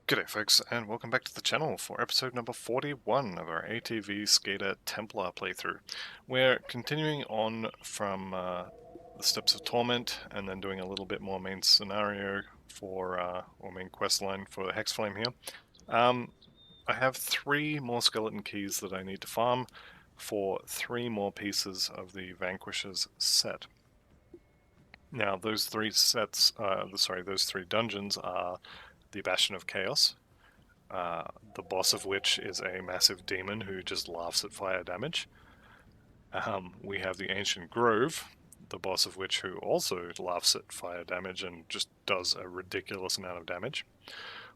G'day folks, and welcome back to the channel for episode number 41 of our ATV Skater Templar playthrough. We're continuing on from the Steps of Torment, and then doing a little bit more main scenario for, or main quest line for the Hexflame here. I have 3 more skeleton keys that I need to farm for 3 more pieces of the Vanquishers set. Now those 3 sets, those 3 dungeons are the Bastion of Chaos, the boss of which is a massive demon who just laughs at fire damage. We have the Ancient Grove, the boss of which who also laughs at fire damage and just does a ridiculous amount of damage.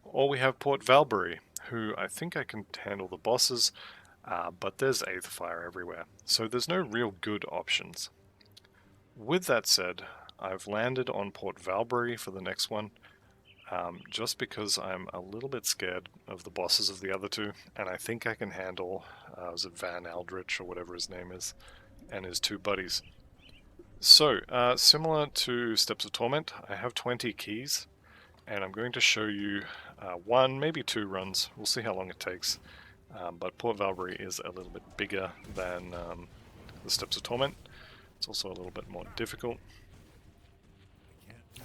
Or we have Port Valbury, who I think I can handle the bosses, but there's Aether Fire everywhere, so there's no real good options. With that said, I've landed on Port Valbury for the next one, just because I'm a little bit scared of the bosses of the other 2, and I think I can handle, was it Van Aldrich or whatever his name is, and his 2 buddies. So, similar to Steps of Torment, I have 20 keys, and I'm going to show you 1, maybe 2 runs. We'll see how long it takes. But Port Valbury is a little bit bigger than the Steps of Torment. It's also a little bit more difficult.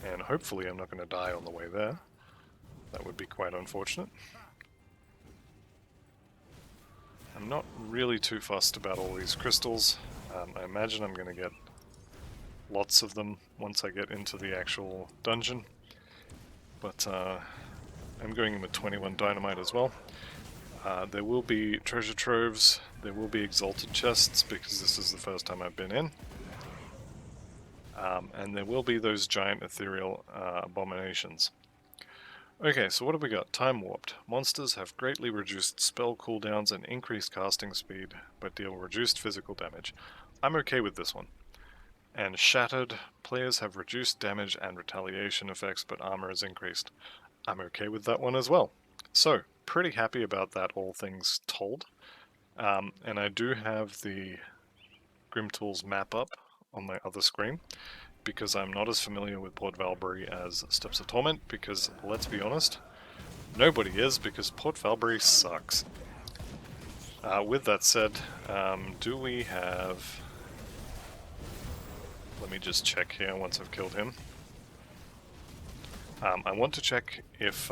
And hopefully I'm not going to die on the way there. That would be quite unfortunate. I'm not really too fussed about all these crystals. I imagine I'm going to get lots of them once I get into the actual dungeon. But I'm going in with 21 dynamite as well. There will be treasure troves, there will be exalted chests because this is the first time I've been in. And there will be those giant ethereal abominations. Okay, so what have we got? Time Warped. Monsters have greatly reduced spell cooldowns and increased casting speed, but deal reduced physical damage. I'm okay with this one. And Shattered. Players have reduced damage and retaliation effects, but armor is increased. I'm okay with that one as well. So, pretty happy about that, all things told. And I do have the Grim Tools map up on my other screen, because I'm not as familiar with Port Valbury as Steps of Torment, because, let's be honest, nobody is, because Port Valbury sucks. With that said, do we have... Let me just check here once I've killed him. I want to check if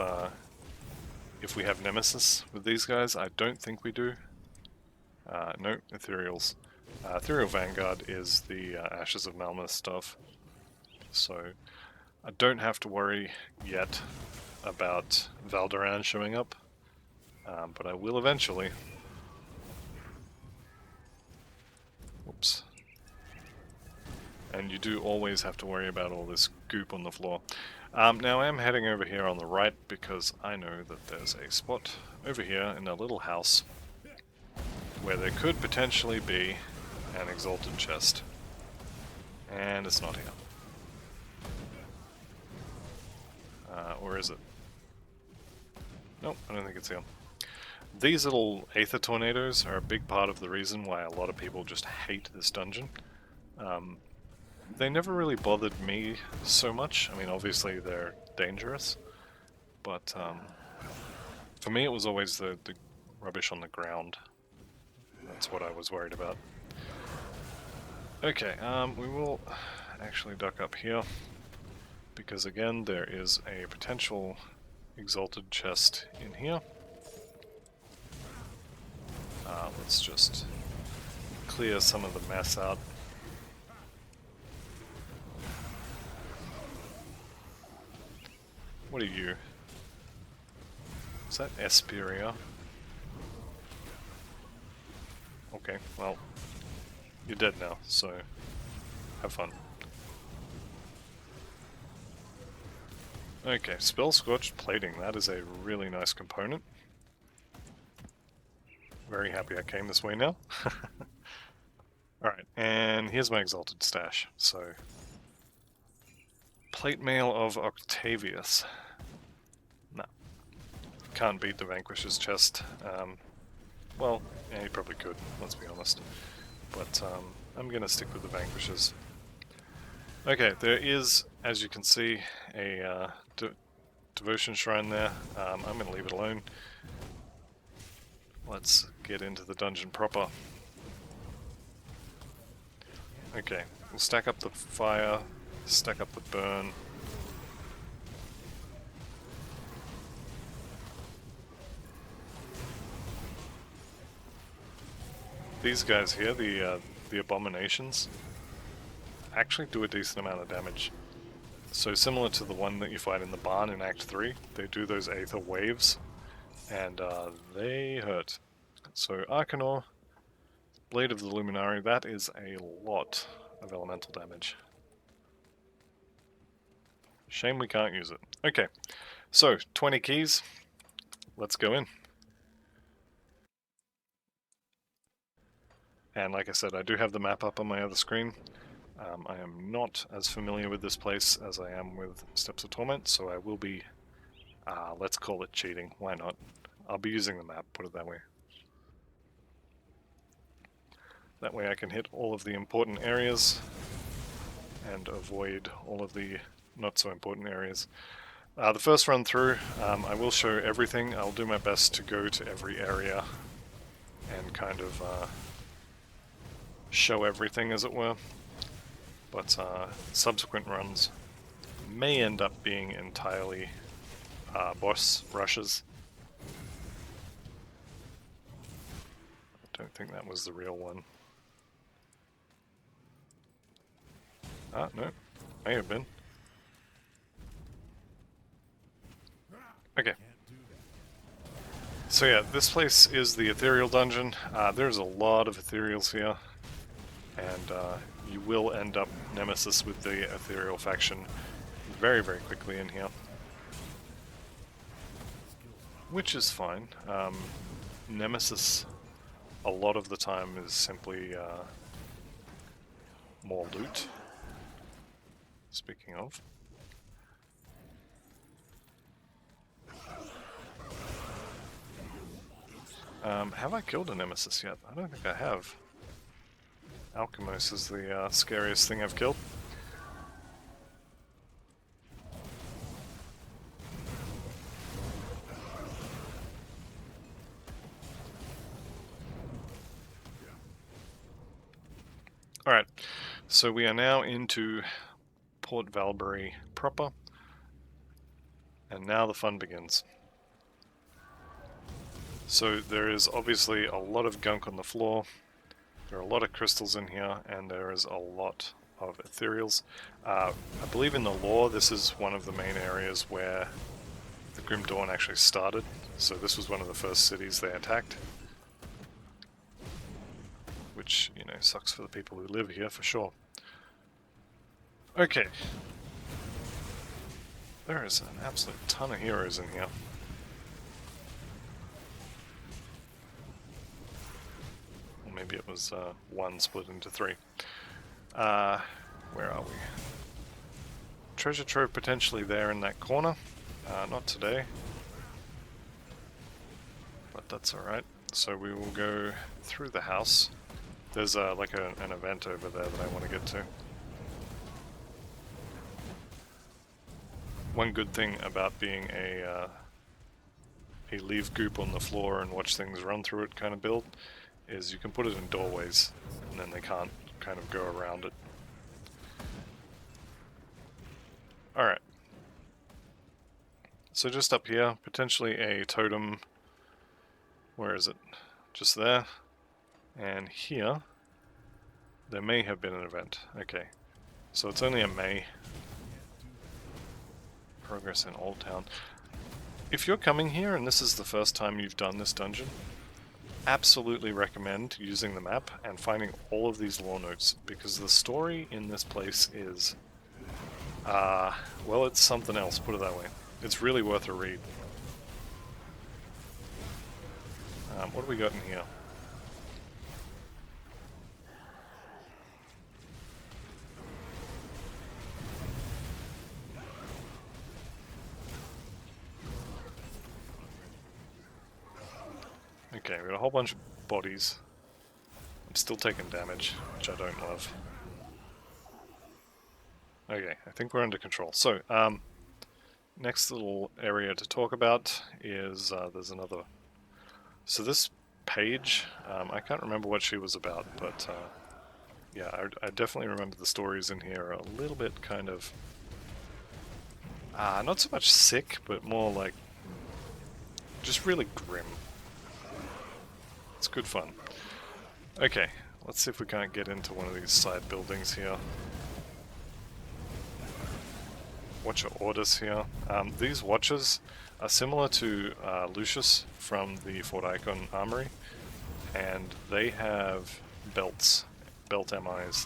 we have Nemesis with these guys. I don't think we do. No, Ethereals. Ethereal Vanguard is the Ashes of Malmeth stuff. So I don't have to worry yet about Valderan showing up, but I will eventually. Whoops. And you do always have to worry about all this goop on the floor. Now I am heading over here on the right because I know that there's a spot over here in a little house where there could potentially be an exalted chest. And it's not here. Or is it? Nope, I don't think it's here. These little Aether Tornadoes are a big part of the reason why a lot of people just hate this dungeon. They never really bothered me so much. I mean, obviously they're dangerous, but for me it was always the rubbish on the ground. That's what I was worried about. Okay, we will actually duck up here, because again there is a potential exalted chest in here. Let's just clear some of the mess out. What are you? Is that Esperia? Okay, well, you're dead now, so have fun. Okay, Spell Scorched Plating, that is a really nice component. Very happy I came this way now. Alright, and here's my Exalted Stash, so... Plate Mail of Octavius. No. Can't beat the Vanquisher's chest. Well, yeah, he probably could, let's be honest. But I'm gonna stick with the Vanquishers. Okay, there is, as you can see, a devotion shrine there. I'm going to leave it alone. Let's get into the dungeon proper. Okay, we'll stack up the fire, stack up the burn. These guys here, the abominations, actually do a decent amount of damage. So similar to the one that you fight in the barn in Act 3, they do those Aether waves, and they hurt. So Arcanor, Blade of the Luminari, that is a lot of elemental damage. Shame we can't use it. Okay, so 20 keys, let's go in. And like I said, I do have the map up on my other screen. I am not as familiar with this place as I am with Steps of Torment, so I will be, let's call it cheating, why not? I'll be using the map, put it that way. That way I can hit all of the important areas and avoid all of the not so important areas. The first run through, I will show everything. I'll do my best to go to every area and kind of show everything, as it were. But subsequent runs may end up being entirely boss rushes. I don't think that was the real one. Ah, no. May have been. Okay. So yeah, this place is the Ethereal Dungeon. There's a lot of Ethereals here. And you will end up nemesis with the Ethereal faction very, very quickly in here. Which is fine. Nemesis, a lot of the time, is simply more loot. Speaking of. Have I killed a nemesis yet? I don't think I have. Alchemos is the scariest thing I've killed. Alright, so we are now into Port Valbury proper, and now the fun begins. So there is obviously a lot of gunk on the floor. There are a lot of crystals in here, and there is a lot of ethereals. I believe in the lore this is one of the main areas where the Grim Dawn actually started, so this was one of the first cities they attacked. Which, you know, sucks for the people who live here, for sure. Okay. There is an absolute ton of heroes in here. Maybe it was one split into three. Where are we? Treasure trove potentially there in that corner. Not today. But that's alright. So we will go through the house. There's like an event over there that I want to get to. One good thing about being a leave goop on the floor and watch things run through it kind of build is you can put it in doorways, and then they can't kind of go around it. Alright. So just up here, potentially a totem. Where is it? Just there. And here, there may have been an event. Okay. So it's only a May. Progress in Old Town. If you're coming here and this is the first time you've done this dungeon, absolutely recommend using the map and finding all of these lore notes, because the story in this place is, well, it's something else, put it that way. It's really worth a read. What do we got in here? Okay, we got a whole bunch of bodies. I'm still taking damage, which I don't love. Okay, I think we're under control. So, next little area to talk about is there's another. So this page, I can't remember what she was about, but yeah, I definitely remember the stories in here are a little bit kind of not so much sick, but more like just really grim. It's good fun. Okay, let's see if we can't get into one of these side buildings here. Watcher orders here. These watchers are similar to Lucius from the Fort Icon Armory, and they have belts, belt MIs,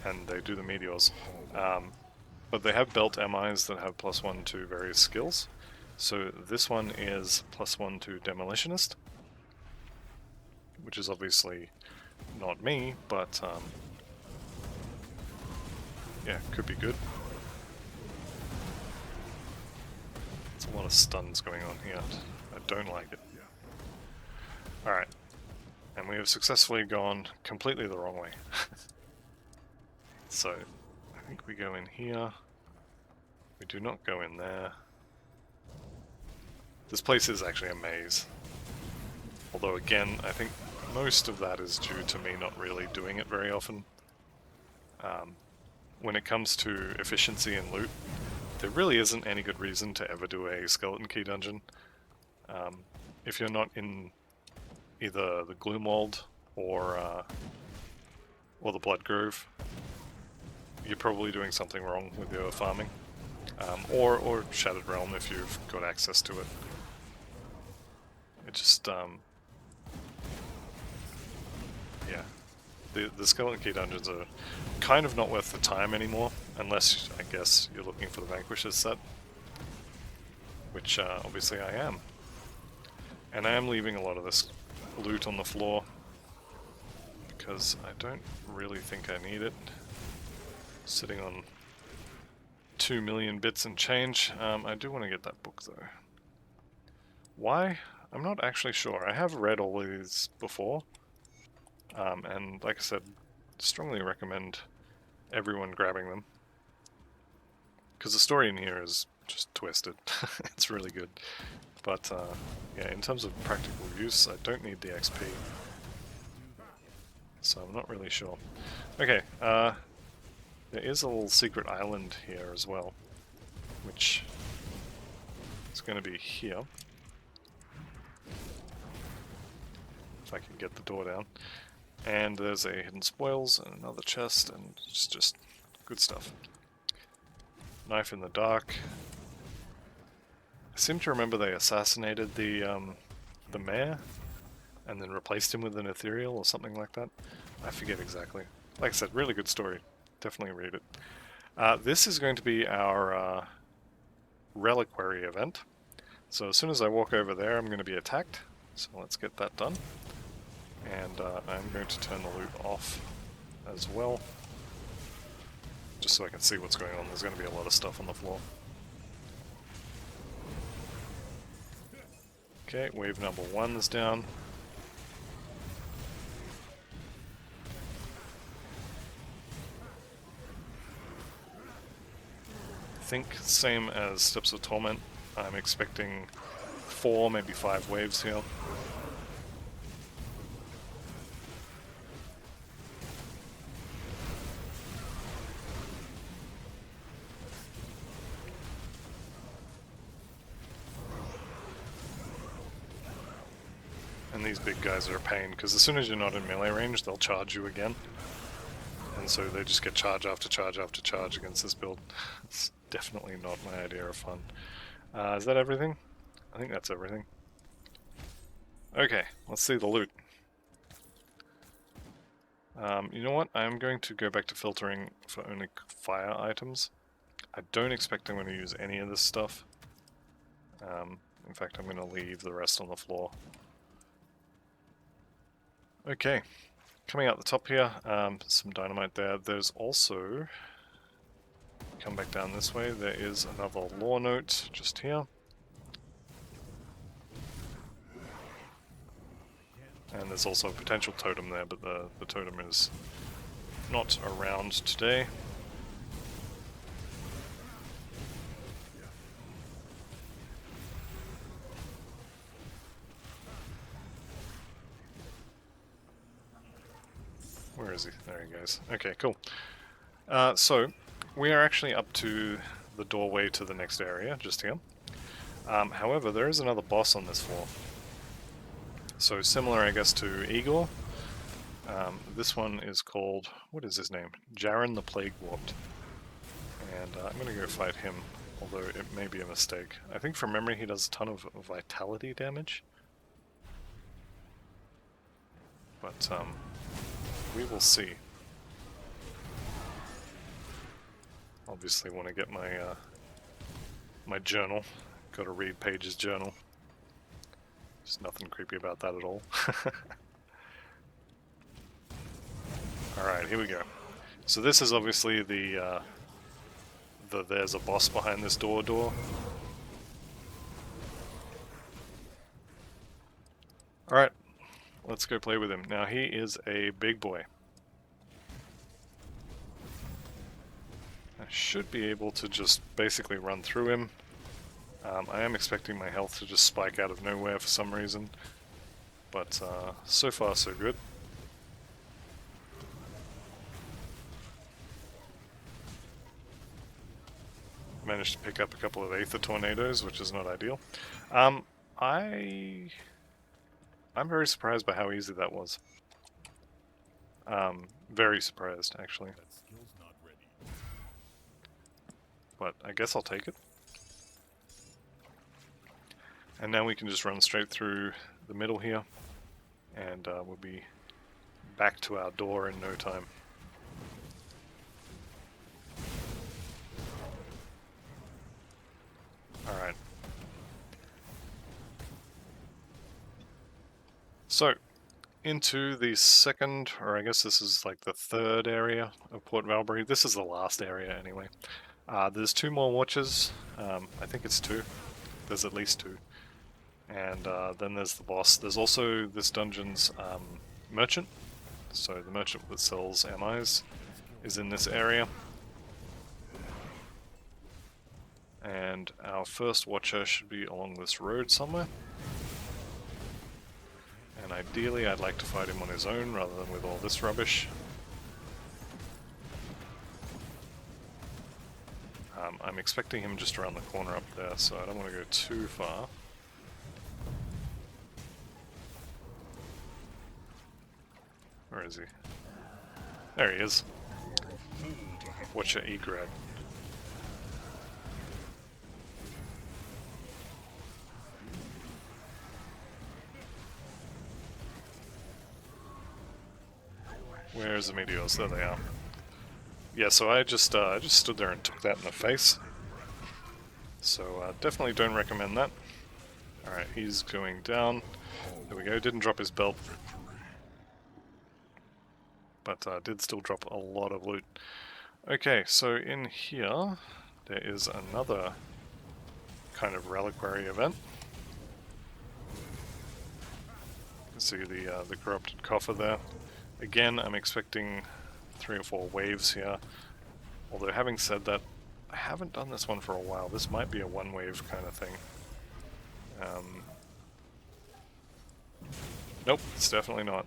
and they do the meteors. But they have belt MIs that have +1 to various skills. So this one is +1 to Demolitionist, which is obviously not me, but yeah, could be good. There's a lot of stuns going on here. I don't like it. Alright. And we have successfully gone completely the wrong way. So, I think we go in here. We do not go in there. This place is actually a maze. Although again, I think most of that is due to me not really doing it very often. When it comes to efficiency and loot, there really isn't any good reason to ever do a skeleton key dungeon. If you're not in either the Gloomwald or the Blood Grove, you're probably doing something wrong with your farming. Or Shattered Realm if you've got access to it. It just, yeah. The skeleton key dungeons are kind of not worth the time anymore, unless, I guess, you're looking for the Vanquishers set. Which, obviously I am. And I am leaving a lot of this loot on the floor, because I don't really think I need it. Sitting on 2 million bits and change. I do want to get that book, though. Why? I'm not actually sure. I have read all of these before. And like I said, strongly recommend everyone grabbing them. Because the story in here is just twisted. It's really good. But, yeah, in terms of practical use, I don't need the XP. So I'm not really sure. Okay, there is a little secret island here as well, which is going to be here. If I can get the door down. And there's a hidden spoils and another chest, and it's just good stuff. Knife in the dark. I seem to remember they assassinated the mayor, and then replaced him with an ethereal or something like that. I forget exactly. Like I said, really good story. Definitely read it. This is going to be our reliquary event. So as soon as I walk over there, I'm going to be attacked. So let's get that done. And I'm going to turn the loot off as well, just so I can see what's going on. There's going to be a lot of stuff on the floor. Okay, wave number 1 is down. I think same as Steps of Torment, I'm expecting 4, maybe 5 waves here. And these big guys are a pain, because as soon as you're not in melee range, they'll charge you again. And so they just get charge after charge after charge against this build. It's definitely not my idea of fun. Is that everything? I think that's everything. Okay, let's see the loot. You know what? I'm going to go back to filtering for only fire items. I don't expect I'm going to use any of this stuff. In fact, I'm going to leave the rest on the floor. Okay, coming out the top here, some dynamite there. There's also, come back down this way, there is another lore note just here. And there's also a potential totem there, but the totem is not around today. is he? There he goes. Okay, cool. So, we are actually up to the doorway to the next area, just here. However, there is another boss on this floor. So similar, I guess, to Igor. This one is called, what is his name? Jaren the Plague Warped. And I'm going to go fight him, although it may be a mistake. I think from memory he does a ton of vitality damage. But we will see. Obviously want to get my my journal. Got to read Paige's journal. There's nothing creepy about that at all. Alright, here we go. So this is obviously the there's a boss behind this door. Alright, let's go play with him. Now he is a big boy. I should be able to just basically run through him. I am expecting my health to just spike out of nowhere for some reason. But so far so good. Managed to pick up a couple of Aether Tornadoes, which is not ideal. I'm very surprised by how easy that was. Very surprised, actually. But I guess I'll take it. And now we can just run straight through the middle here, and we'll be back to our door in no time. Alright. So, into the second, or I guess this is like the third area of Port Valbury. This is the last area anyway. There's 2 more watches. I think it's 2. There's at least 2. And then there's the boss. There's also this dungeon's merchant. So the merchant that sells MIs is in this area. And our first watcher should be along this road somewhere. And ideally I'd like to fight him on his own rather than with all this rubbish. I'm expecting him just around the corner up there, so I don't want to go too far. Where is he? There he is. Watcher E-grab. Where's the meteors? There they are. Yeah, so I just stood there and took that in the face. So definitely don't recommend that. Alright, he's going down. There we go, didn't drop his belt. But did still drop a lot of loot. Okay, so in here, there is another kind of reliquary event. You can see the corrupted coffer there. Again, I'm expecting 3 or 4 waves here. Although having said that, I haven't done this one for a while. This might be a 1-wave kind of thing. Nope, it's definitely not.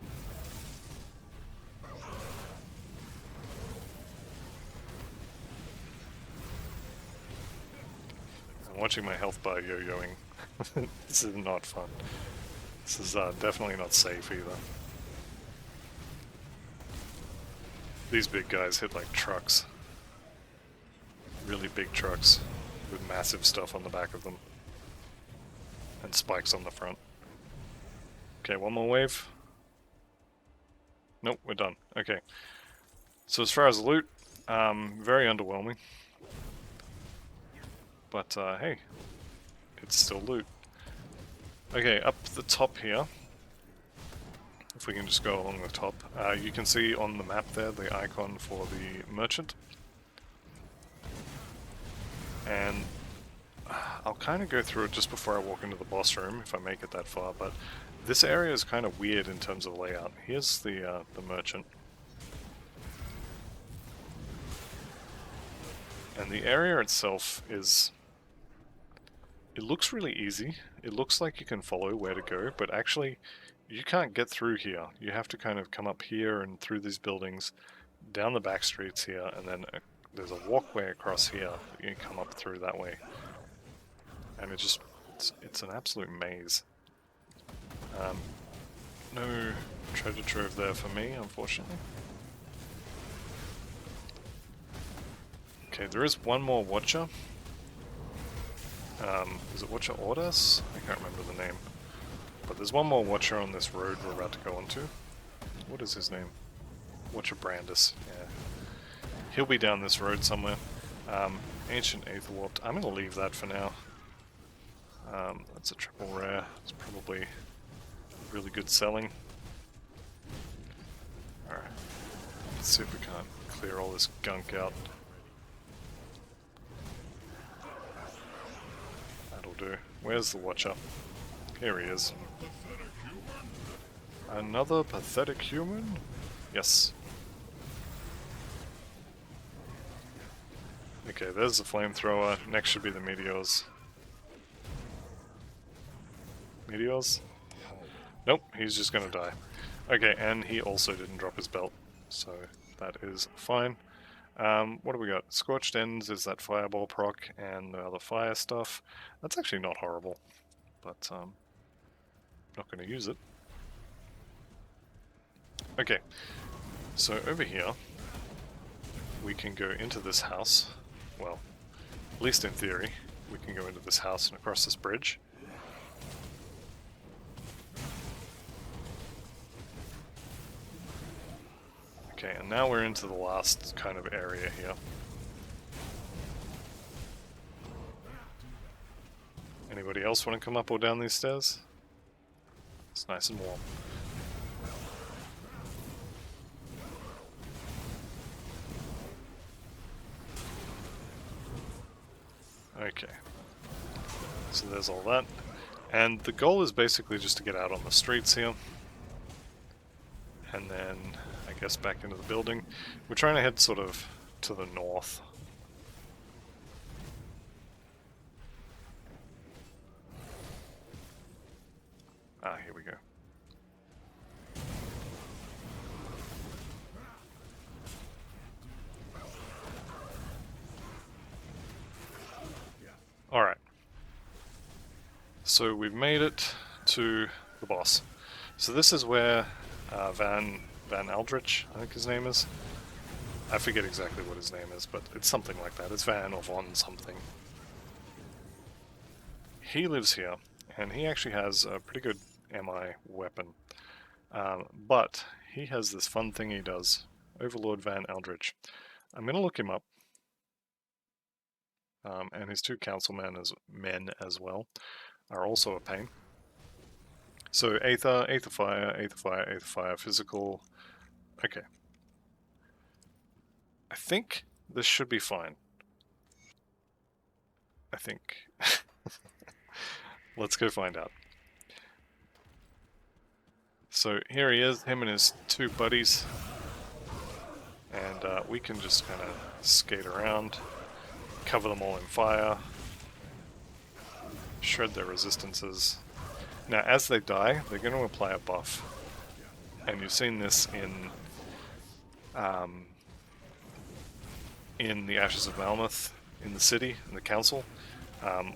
I'm watching my health bar yo-yoing. This is not fun. This is definitely not safe either. These big guys hit like trucks. Really big trucks with massive stuff on the back of them. And spikes on the front. Okay, 1 more wave. Nope, we're done. Okay. So as far as loot, very underwhelming. But hey, it's still loot. Okay, up the top here. If we can just go along the top, you can see on the map there the icon for the merchant. And I'll kind of go through it just before I walk into the boss room, if I make it that far, but this area is kind of weird in terms of layout. Here's the merchant. And the area itself is... It looks really easy. It looks like you can follow where to go, but actually you can't get through here. You have to kind of come up here and through these buildings, down the back streets here, and then there's a walkway across here that you come up through that way. And it's an absolute maze. No treasure trove there for me, unfortunately. Okay, there is one more watcher. Is it Watcher Orders? I can't remember the name. But there's one more watcher on this road we're about to go onto. What is his name? Watcher Brandis, yeah. He'll be down this road somewhere. Ancient Aether Warped. I'm going to leave that for now. That's a triple rare. It's probably really good selling. Alright. Let's see if we can't clear all this gunk out. That'll do. Where's the watcher? Here he is. Another pathetic human? Yes. Okay, there's the flamethrower. Next should be the meteors. Meteors? Nope, he's just gonna die. Okay, and he also didn't drop his belt, so that is fine. What do we got? Scorched Ends is that fireball proc and the other fire stuff. That's actually not horrible, but not going to use it. Okay, so over here we can go into this house. Well, at least in theory, we can go into this house and across this bridge. Okay, and now we're into the last kind of area here. Anybody else want to come up or down these stairs? It's nice and warm. Okay. So there's all that. And the goal is basically just to get out on the streets here. And then, I guess, back into the building. We're trying to head sort of to the north. Ah, here we go. Alright. So we've made it to the boss. So this is where Van Aldrich, I think his name is. I forget exactly what his name is, but it's something like that. It's Van or Von something. He lives here, and he actually has a pretty good MI weapon. But he has this fun thing he does. Overlord Van Aldrich. I'm going to look him up. And his two councilmen as well are also a pain. So Aether, Aether Fire, Aether Fire, Aether Fire, Physical. Okay. I think this should be fine. I think. Let's go find out. So here he is, him and his two buddies. And we can just kind of skate around, cover them all in fire, shred their resistances. Now, as they die, they're going to apply a buff. And you've seen this in the Ashes of Malmouth, in the city, in the council.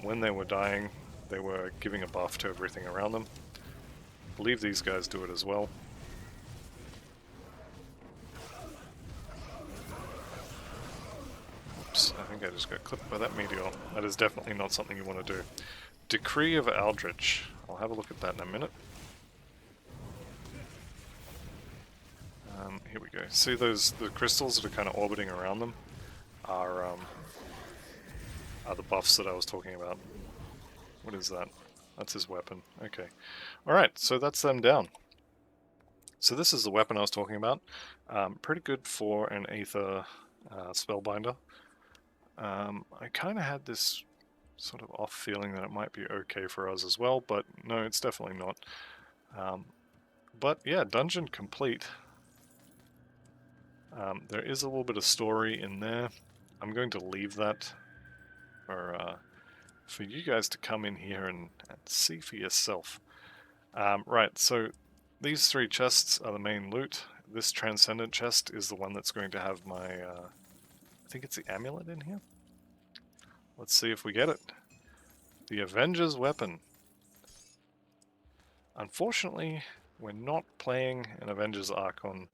When they were dying, they were giving a buff to everything around them. I believe these guys do it as well. Oops, I think I just got clipped by that meteor. That is definitely not something you want to do. Decree of Aldrich. I'll have a look at that in a minute. Here we go. See the crystals that are kind of orbiting around them are the buffs that I was talking about. What is that? That's his weapon. Okay. Alright, so that's them down. So this is the weapon I was talking about. Pretty good for an Aether Spellbinder. I kind of had this sort of off feeling that it might be okay for us as well, but no, it's definitely not. But yeah, dungeon complete. There is a little bit of story in there. I'm going to leave that for you guys to come in here and see for yourself. Right, so These 3 chests are the main loot. This Transcendent chest is the one that's going to have my, I think it's the amulet in here? Let's see if we get it. The Avenger's Weapon. Unfortunately, we're not playing an Avengers Archon.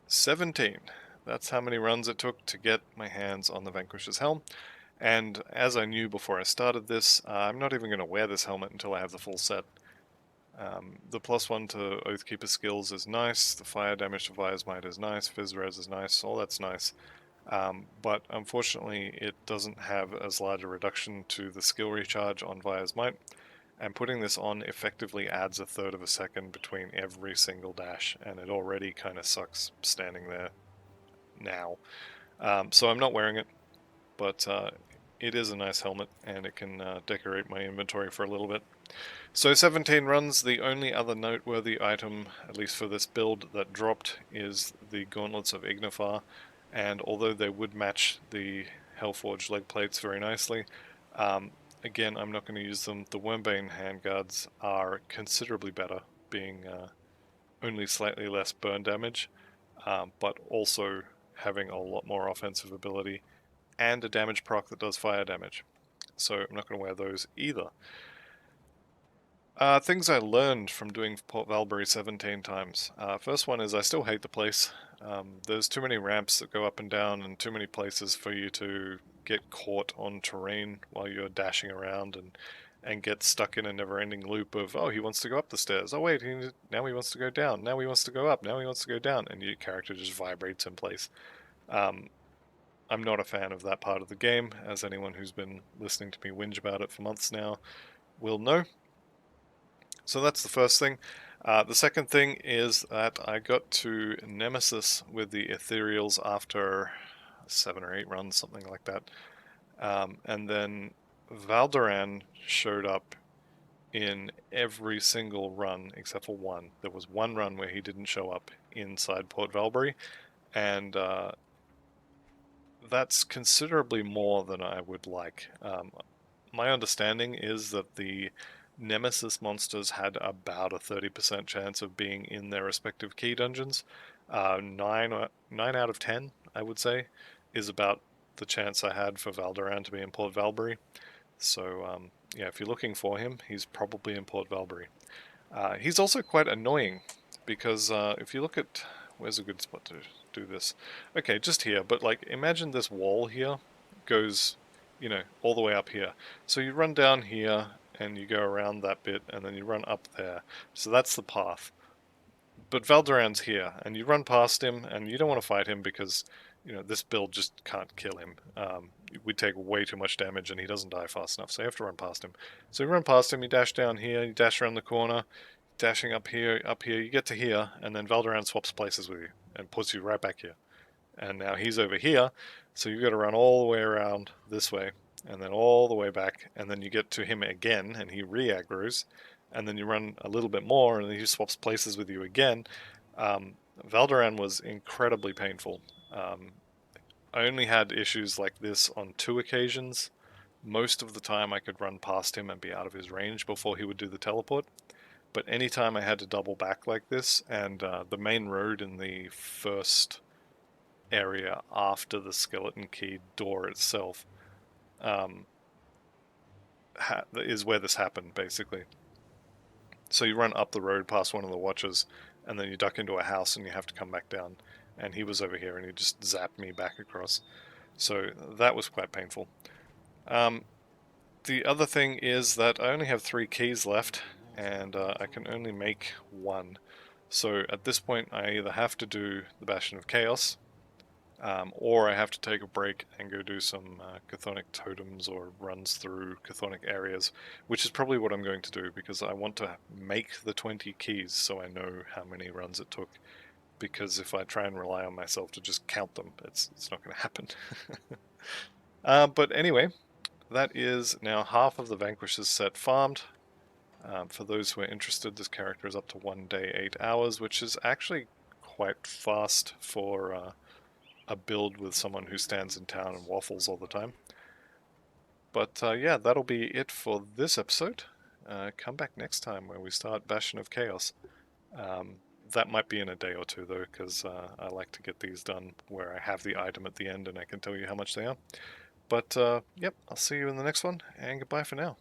$17. That's how many runs it took to get my hands on the Vanquisher's Helm. And as I knew before I started this, I'm not even going to wear this helmet until I have the full set. The +1 to Oathkeeper skills is nice, the fire damage to Vire's Might is nice, Fizz Res is nice, all that's nice. But unfortunately it doesn't have as large a reduction to the skill recharge on Vire's Might, and putting this on effectively adds 1/3 of a second between every single dash, and it already kind of sucks standing there now. So I'm not wearing it, but it is a nice helmet, and it can decorate my inventory for a little bit. So 17 runs. The only other noteworthy item, at least for this build, that dropped is the Gauntlets of Ignifar, and although they would match the Hellforged leg plates very nicely, again, I'm not going to use them. The Wormbane handguards are considerably better, being only slightly less burn damage, but also having a lot more offensive ability, and a damage proc that does fire damage. So I'm not going to wear those either. Things I learned from doing Port Valbury 17 times. First one is I still hate the place. There's too many ramps that go up and down, and too many places for you to get caught on terrain while you're dashing around and get stuck in a never-ending loop of, oh, he wants to go up the stairs. Oh wait, now he wants to go down. Now he wants to go up. Now he wants to go down, and your character just vibrates in place. I'm not a fan of that part of the game, as anyone who's been listening to me whinge about it for months now will know. So that's the first thing. The second thing is that I got to Nemesis with the Ethereals after 7 or 8 runs, something like that. And then Valderan showed up in every single run except for one. There was one run where he didn't show up inside Port Valbury, and that's considerably more than I would like. My understanding is that the Nemesis monsters had about a 30% chance of being in their respective key dungeons. 9 out of 10, I would say, is about the chance I had for Valderan to be in Port Valbury. So, yeah, if you're looking for him, he's probably in Port Valbury. He's also quite annoying, because if you look at... Where's a good spot to do this? Okay, just here, but like, imagine this wall here goes, you know, all the way up here. So you run down here, and you go around that bit, and then you run up there. So that's the path. But Valderan's here, and you run past him, and you don't want to fight him because, you know, this build just can't kill him. We take way too much damage, and he doesn't die fast enough, so you have to run past him. So you run past him, you dash down here, you dash around the corner, dashing up here, you get to here, and then Valderan swaps places with you, and puts you right back here. And now he's over here, so you've got to run all the way around this way, and then all the way back, and then you get to him again, and he re-aggroes, and then you run a little bit more, and then he swaps places with you again. Valderan was incredibly painful. I only had issues like this on 2 occasions. Most of the time I could run past him and be out of his range before he would do the teleport. But anytime I had to double back like this, and the main road in the first area after the skeleton key door itself is where this happened, basically. So you run up the road past one of the watches, and then you duck into a house and you have to come back down. And he was over here and he just zapped me back across. So that was quite painful. The other thing is that I only have 3 keys left, and I can only make 1. So at this point I either have to do the Bastion of Chaos, or I have to take a break and go do some chthonic totems or runs through chthonic areas, which is probably what I'm going to do, because I want to make the 20 keys so I know how many runs it took, because if I try and rely on myself to just count them, it's not going to happen. But anyway, that is now half of the Vanquishes set farmed. For those who are interested, this character is up to 1 day, 8 hours, which is actually quite fast for a build with someone who stands in town and waffles all the time. But yeah, that'll be it for this episode. Come back next time where we start Bastion of Chaos. That might be in a day or two though, because I like to get these done where I have the item at the end and I can tell you how much they are. But yep, I'll see you in the next one, and goodbye for now.